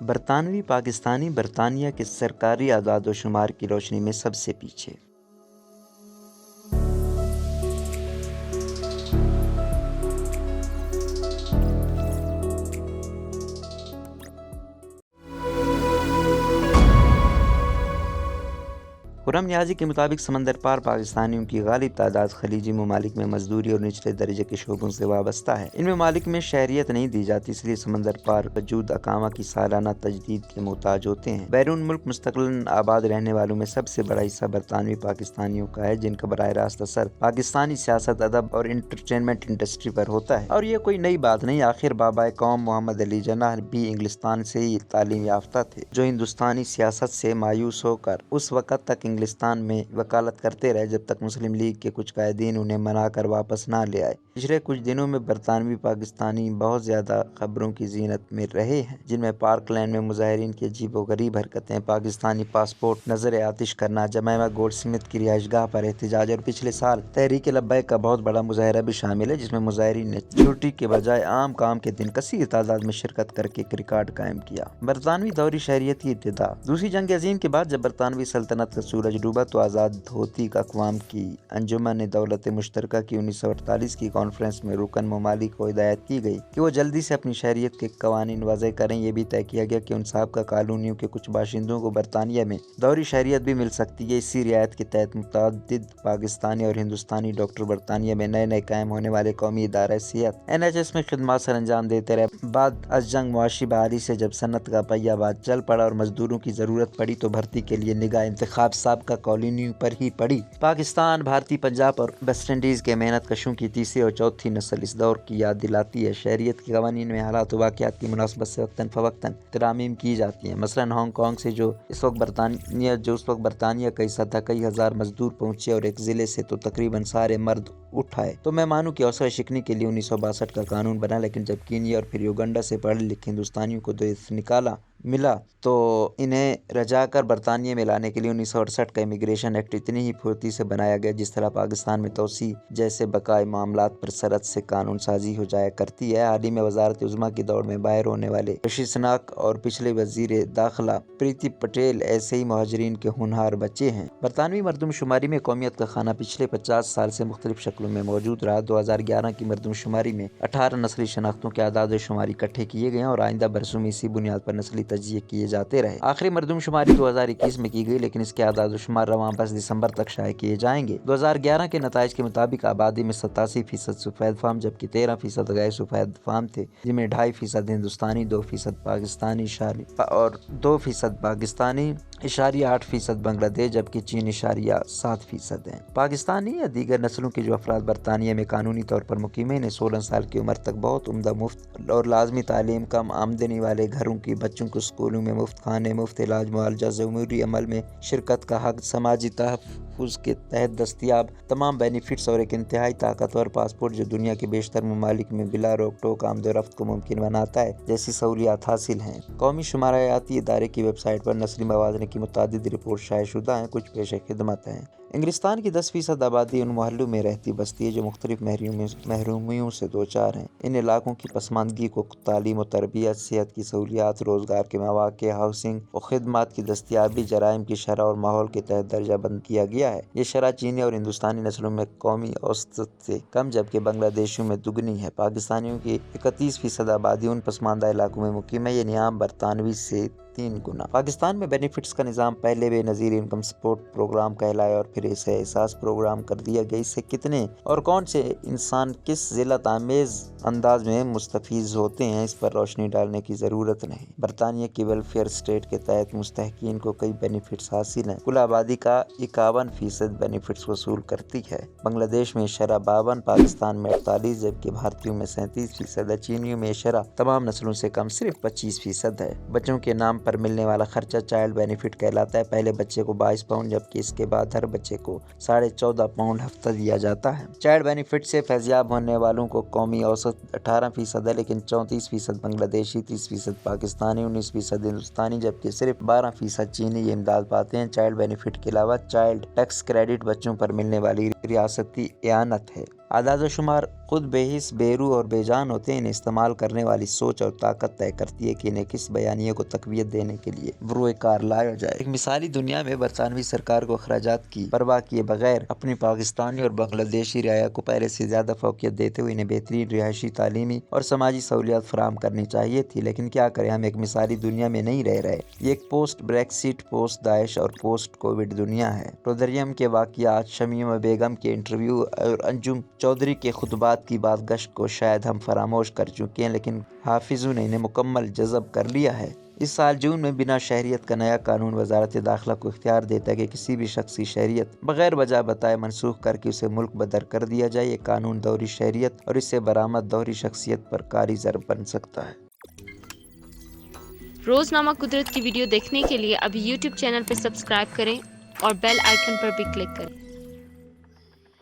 برطانوی پاکستانی برطانیہ کے سرکاری اعداد و شمار کی روشنی میں سب سے پیچھے۔ خرم نیازی کے مطابق سمندر پار پاکستانیوں کی غالب تعداد خلیجی ممالک میں مزدوری اور نچلے درجے کے شعبوں سے وابستہ ہے۔ ان ممالک میں شہریت نہیں دی جاتی، اس لیے سمندر پار وجود اقامہ کی سالانہ تجدید کے محتاج ہوتے ہیں۔ بیرون ملک مستقلاً آباد رہنے والوں میں سب سے بڑا حصہ برطانوی پاکستانیوں کا ہے، جن کا براہ راست اثر پاکستانی سیاست، ادب اور انٹرٹینمنٹ انڈسٹری پر ہوتا ہے۔ اور یہ کوئی نئی بات نہیں، آخر بابائے قوم محمد علی جناح بھی انگلستان سے ہی تعلیم یافتہ تھے، جو ہندوستانی سیاست سے مایوس ہو کر اس وقت تک انگلستان میں وکالت کرتے رہے جب تک مسلم لیگ کے کچھ قائدین انہیں منا کر واپس نہ لے آئے۔ پچھلے کچھ دنوں میں برطانوی پاکستانی بہت زیادہ خبروں کی زینت میں رہے ہیں، جن میں پارک لینڈ میں مظاہرین کی عجیب و غریب حرکتیں، پاکستانی پاسپورٹ نظر آتش کرنا، جمیمہ گولڈ سمتھ کی رہائش گاہ پر احتجاج اور پچھلے سال تحریک لبیک کا بہت بڑا مظاہرہ بھی شامل ہے، جس میں مظاہرین نے چھٹی کے بجائے عام کام کے دن کثیر تعداد میں شرکت کر کے ایک ریکارڈ قائم کیا۔ برطانوی دوری شہریت کی ابتدا۔ دوسری جنگ عظیم کے بعد جب برطانوی سلطنت کا سورج ڈوبا تو آزاد ہوتی اقوام کی انجمن دولت مشترکہ کی 1948 کی کانفرنس میں رکن ممالک کو ہدایت کی گئی کہ وہ جلدی سے اپنی شہریت کے قوانین وضع کریں۔ یہ بھی طے کیا گیا کہ ان سابقہ کالونیوں کے کچھ باشندوں کو برطانیہ میں دوری شہریت بھی مل سکتی ہے۔ اسی رعایت کے تحت متعدد پاکستانی اور ہندوستانی ڈاکٹر برطانیہ میں نئے قائم ہونے والے قومی ادارہ صحت NHS میں خدمات سر انجام دیتے رہے۔ بعد از جنگ معاشی بحالی سے جب صنعت کا پہیہ باز چل پڑا اور مزدوروں کی ضرورت پڑی تو بھرتی کے لیے نگاہ انتخاب سابقہ کالونیوں پر ہی پڑی۔ پاکستان، بھارتی پنجاب اور ویسٹ انڈیز کے محنت کشوں کی تیسری اور چوتھی نسل اس دور کی یاد دلاتی ہے۔ شہریت کے قوانین میں حالات و واقعات کی مناسبت سے وقتاً فوقتاً ترامیم کی جاتی ہیں۔ مثلاً ہانگ کانگ سے جو اس وقت برطانیہ کا حصہ تھا، کئی ہزار مزدور پہنچے اور ایک ضلع سے تو تقریباً سارے مرد اٹھائے تو میں مانوں کہ حوصلہ شکنی کے لیے 1962 کا قانون بنا، لیکن جب کینیا اور پھر یوگنڈا سے پڑھے لکھے ہندوستانیوں کو دیس ملا تو انہیں رجا کر برطانیہ میں لانے کے لیے 1968 کا امیگریشن ایکٹ اتنی ہی پھرتی سے بنایا گیا جس طرح پاکستان میں توسیع جیسے بقائے معاملات پر سرحد سے قانون سازی ہو جایا کرتی ہے۔ حال ہی میں وزارت عظمیٰ کی دوڑ میں باہر ہونے والے رشی سناک اور پچھلے وزیر داخلہ پریتی پٹیل ایسے ہی مہاجرین کے ہونہار بچے ہیں۔ برطانوی مردم شماری میں قومیت کا خانہ پچھلے 50 سال سے مختلف شکلوں میں موجود رہا۔ 2011 کی مردم شماری میں 18 نسلی شناختوں کے اعداد و شمار اکٹھے کیے گئے اور آئندہ برسوں میں اسی بنیاد پر نسلی تجزیے کیے جاتے رہے۔ آخری مردم شماری 2021 میں کی گئی، لیکن اس کے اعداد و شمار رواں 10 دسمبر تک شائع کیے جائیں گے۔ 2011 کے نتائج کے مطابق آبادی میں 87% سفید فام جبکہ 13% غیر سفید فام تھے، جن میں 2.5% ہندوستانی، 2% پاکستانی اور 2% پاکستانی، 8% بنگلہ دیش جبکہ چین 7% ہیں۔ پاکستانی یا دیگر نسلوں کے جو افراد برطانیہ میں قانونی طور پر مقیم ہیں، انہیں 16 سال کی عمر تک بہت عمدہ مفت اور لازمی تعلیم، کم آمدنی والے گھروں کی بچوں کو اسکولوں میں مفت کھانے، مفت علاج، معالجہ، جمہوری عمل میں شرکت کا حق، سماجی تحفظ کے تحت دستیاب تمام بینیفٹس اور ایک انتہائی طاقتور پاسپورٹ جو دنیا کے بیشتر ممالک میں بلا روک ٹوک آمد و رفت کو ممکن بناتا ہے، جیسی سہولیات حاصل ہیں۔ قومی شماریاتی ادارے کی ویب سائٹ پر نسلی موازنے کی متعدد رپورٹ شائع شدہ ہیں، کچھ پیش خدمت ہیں۔ انگلستان کی 10% آبادی ان محلوں میں رہتی بستی ہے جو مختلف محرومیوں سے دوچار ہیں۔ ان علاقوں کی پسماندگی کو تعلیم و تربیت، صحت کی سہولیات، روزگار کے مواقع، ہاؤسنگ و خدمات کی دستیابی، جرائم کی شرح اور ماحول کے تحت درجہ بند کیا گیا ہے۔ یہ شرح چینی اور ہندوستانی نسلوں میں قومی اوسط سے کم جبکہ بنگلہ دیشیوں میں دگنی ہے۔ پاکستانیوں کی 31% آبادی ان پسماندہ علاقوں میں مقیم ہے، یہ عام برطانوی سے 3 گنا۔ پاکستان میں بینیفٹس کا نظام پہلے بے نظیر انکم سپورٹ پروگرام کہلایا اور پھر اسے احساس پروگرام کر دیا گیا۔ اس سے کتنے اور کون سے انسان کس ذلت آمیز انداز میں مستفیض ہوتے ہیں، اس پر روشنی ڈالنے کی ضرورت نہیں۔ برطانیہ کی ویلفیئر اسٹیٹ کے تحت مستحقین کو کئی بینیفٹس حاصل ہیں۔ کل آبادی کا 51% بینیفٹس وصول کرتی ہے۔ بنگلہ دیش میں شرح 52، پاکستان میں 48 جبکہ بھارتیوں میں 37% ہے۔ چینیوں میں شرح تمام نسلوں سے کم صرف 25% ہے۔ بچوں کے نام پر ملنے والا خرچہ چائلڈ بینیفٹ کہلاتا ہے۔ پہلے بچے کو 22 پاؤنڈ جبکہ اس کے بعد ہر بچے کو 14.5 پاؤنڈ ہفتہ دیا جاتا ہے۔ چائلڈ بینیفٹ سے فیضیاب ہونے والوں کو قومی اوسط 18% ہے، لیکن 34% بنگلہ دیشی، 30% پاکستانی، 19% ہندوستانی جبکہ صرف 12% چینی یہ امداد پاتے ہیں۔ چائلڈ بینیفٹ کے علاوہ چائلڈ ٹیکس کریڈٹ بچوں پر ملنے والی ریاستی اعانت ہے۔ اعداد و شمار خود بحث بے روح اور بے جان ہوتے ہیں، انہیں استعمال کرنے والی سوچ اور طاقت طے کرتی ہے کہ انہیں کس بیانیے کو تقویت دینے کے لیے بروئے کار لایا جائے۔ ایک مثالی دنیا میں برطانوی سرکار کو اخراجات کی پرواہ کیے بغیر اپنی پاکستانی اور بنگلہ دیشی رعایا کو پہلے سے زیادہ فوقیت دیتے ہوئے انہیں بہترین رہائشی، تعلیمی اور سماجی سہولیات فراہم کرنی چاہیے تھی، لیکن کیا کریں، ہم ایک مثالی دنیا میں نہیں رہ رہے۔ یہ ایک پوسٹ بریکسٹ، پوسٹ داعش اور پوسٹ کووڈ دنیا ہے۔ رودریم کے واقعات، شمیمہ بیگم کے انٹرویو اور انجم چودھری کے خطبات کی بات گشت کو شاید ہم فراموش کر چکے ہیں، لیکن حافظوں نے انہیں مکمل جذب کر لیا ہے۔ اس سال جون میں بنا شہریت کا نیا قانون وزارت داخلہ کو اختیار دیتا ہے کہ کسی بھی شخص کی شہریت بغیر وجہ بتائے منسوخ کر کے اسے ملک بدر کر دیا جائے۔ یہ قانون دوہری شہریت اور اس سے برآمد دوہری شخصیت پر کاری ضرب بن سکتا ہے۔ روزنامہ قدرت کی ویڈیو دیکھنے کے لیے ابھی یوٹیوب چینل پر سبسکرائب کریں اور بیل آئیکن پر بھی کلک کریں۔